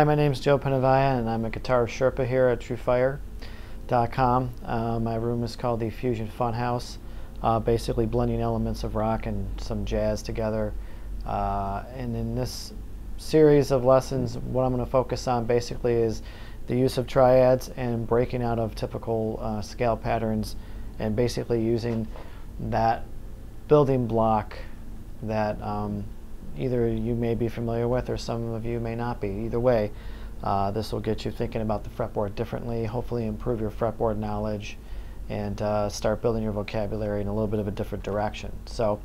Hi, my name is Joe Pinnavaia, and I'm a guitar Sherpa here at TrueFire.com. My room is called the Fusion Funhouse, basically blending elements of rock and some jazz together. And in this series of lessons, what I'm going to focus on basically is the use of triads and breaking out of typical scale patterns, and basically using that building block that either you may be familiar with or some of you may not be. Either way, this will get you thinking about the fretboard differently, hopefully improve your fretboard knowledge, and start building your vocabulary in a little bit of a different direction. So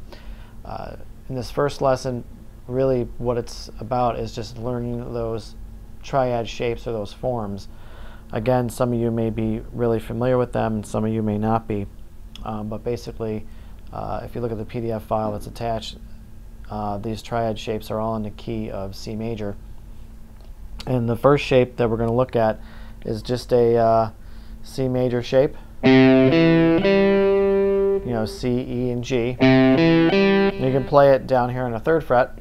in this first lesson, really what it's about is just learning those triad shapes or those forms. Again, some of you may be really familiar with them and some of you may not be, but basically if you look at the PDF file that's attached, these triad shapes are all in the key of C major. And the first shape that we're going to look at is just a C major shape. You know, C, E, and G. And you can play it down here on the 3rd fret,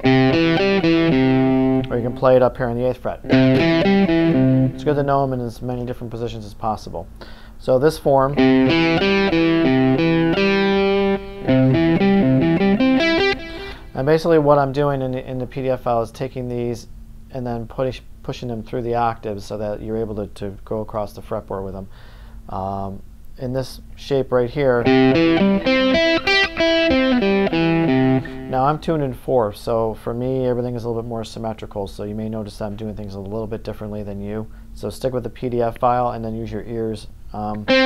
or you can play it up here on the 8th fret. It's good to know them in as many different positions as possible. So this form, and basically what I'm doing in the PDF file is taking these and then pushing them through the octaves so that you're able to go across the fretboard with them. In this shape right here, now I'm tuned in 4th, so for me everything is a little bit more symmetrical, so you may notice that I'm doing things a little bit differently than you. So stick with the PDF file and then use your ears on the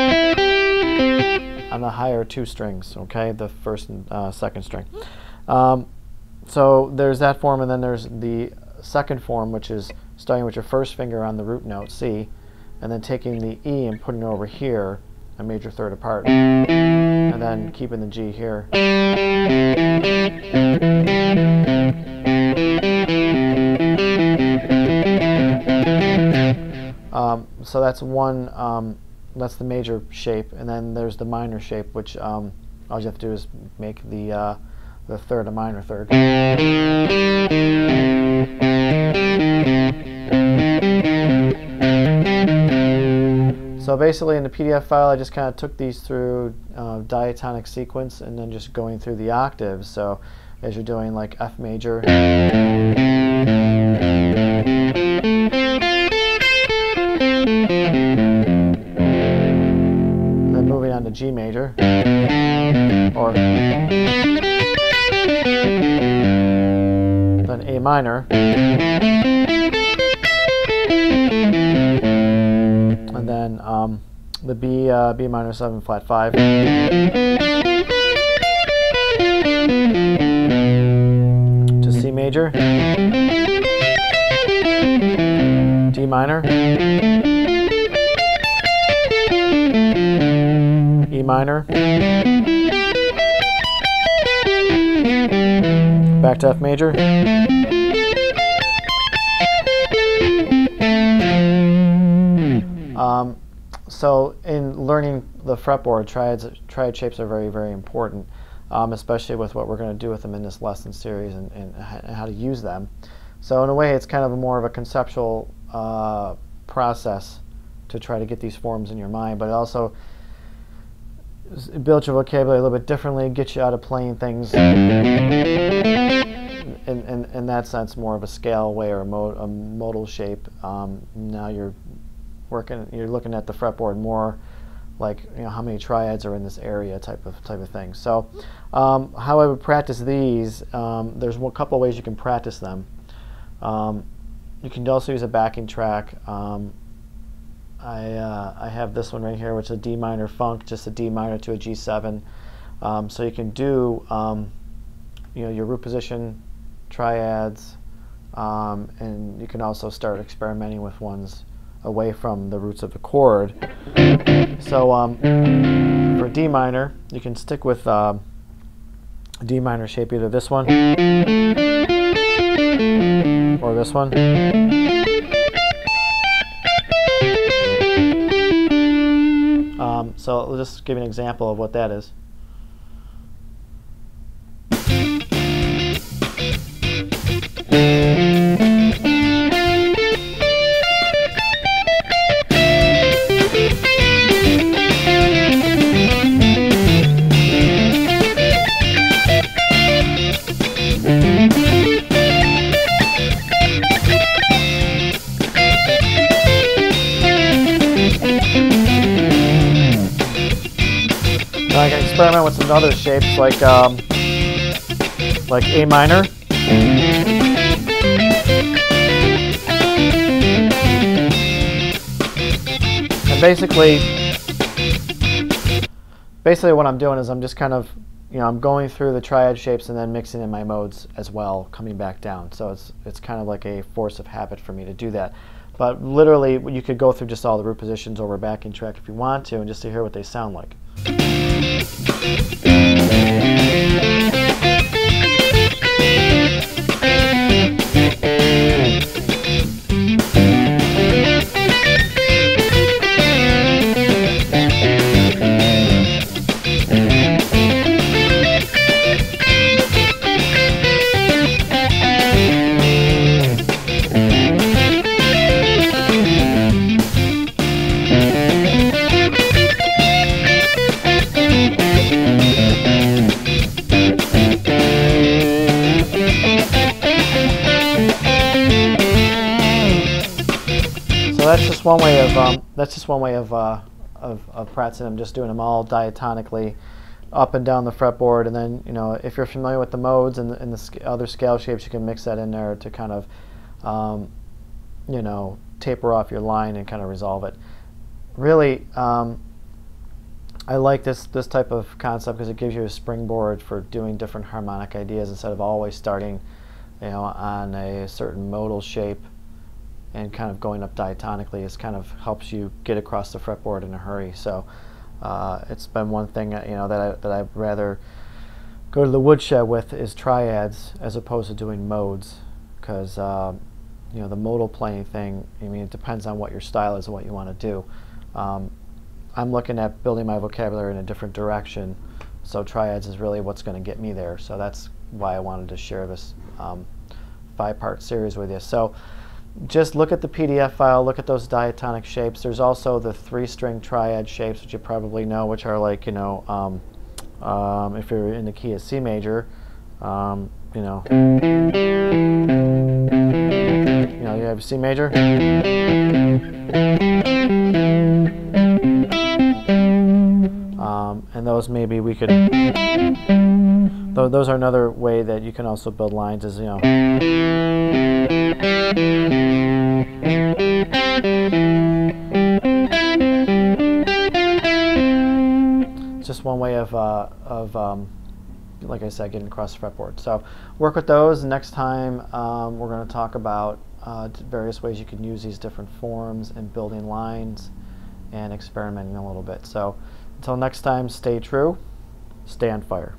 higher 2 strings, okay, the 1st and 2nd string. So there's that form, and then there's the 2nd form, which is starting with your 1st finger on the root note C, and then taking the E and putting it over here, a major 3rd apart, and then keeping the G here. So that's one, that's the major shape, and then there's the minor shape, which all you have to do is make the 3rd a minor 3rd. So basically in the PDF file I just kind of took these through diatonic sequence and then just going through the octaves. So as you're doing like F major, then moving on to G major, or then A minor, and then the B minor 7 flat 5, to C major, D minor, E minor, back to F major, so in learning the fretboard, triad shapes are very, very important, especially with what we're going to do with them in this lesson series and how to use them. So in a way it's kind of more of a conceptual process to try to get these forms in your mind, but it also builds your vocabulary a little bit differently, gets you out of playing things in that sense more of a scale way or a modal shape. Now you're looking at the fretboard more like, you know, how many triads are in this area type of thing. So how I would practice these, there's a couple of ways you can practice them. You can also use a backing track. I have this one right here, which is a D minor funk, just a D minor to a G7. So you can do you know, your root position, triads, and you can also start experimenting with ones away from the roots of the chord. So for D minor, you can stick with a D minor shape, either this one or this one. So I'll just give you an example of what that is. experiment with some other shapes like A minor. And basically what I'm doing is I'm just kind of, I'm going through the triad shapes and then mixing in my modes as well, coming back down. So it's kind of like a force of habit for me to do that. But literally, you could go through just all the root positions over a backing track if you want to, and just to hear what they sound like. So that's just one way of practicing. I'm just doing them all diatonically, up and down the fretboard, and then if you're familiar with the modes and the other scale shapes, you can mix that in there to kind of taper off your line and kind of resolve it. Really, I like this type of concept because it gives you a springboard for doing different harmonic ideas instead of always starting on a certain modal shape and kind of going up diatonically. It kind of helps you get across the fretboard in a hurry. So it's been one thing that I'd rather go to the woodshed with is triads as opposed to doing modes, because the modal playing thing, it depends on what your style is and what you want to do. I'm looking at building my vocabulary in a different direction, so triads is really what's going to get me there. So that's why I wanted to share this 5-part series with you. So just look at the PDF file, look at those diatonic shapes. There's also the 3-string triad shapes, which you probably know, which are like, if you're in the key of C major, you have C major. And those maybe we could, those are another way that you can also build lines is, just one way of like I said, getting across the fretboard. So work with those. Next time we're going to talk about various ways you can use these different forms in building lines and experimenting a little bit. So until next time, stay true, stay on fire.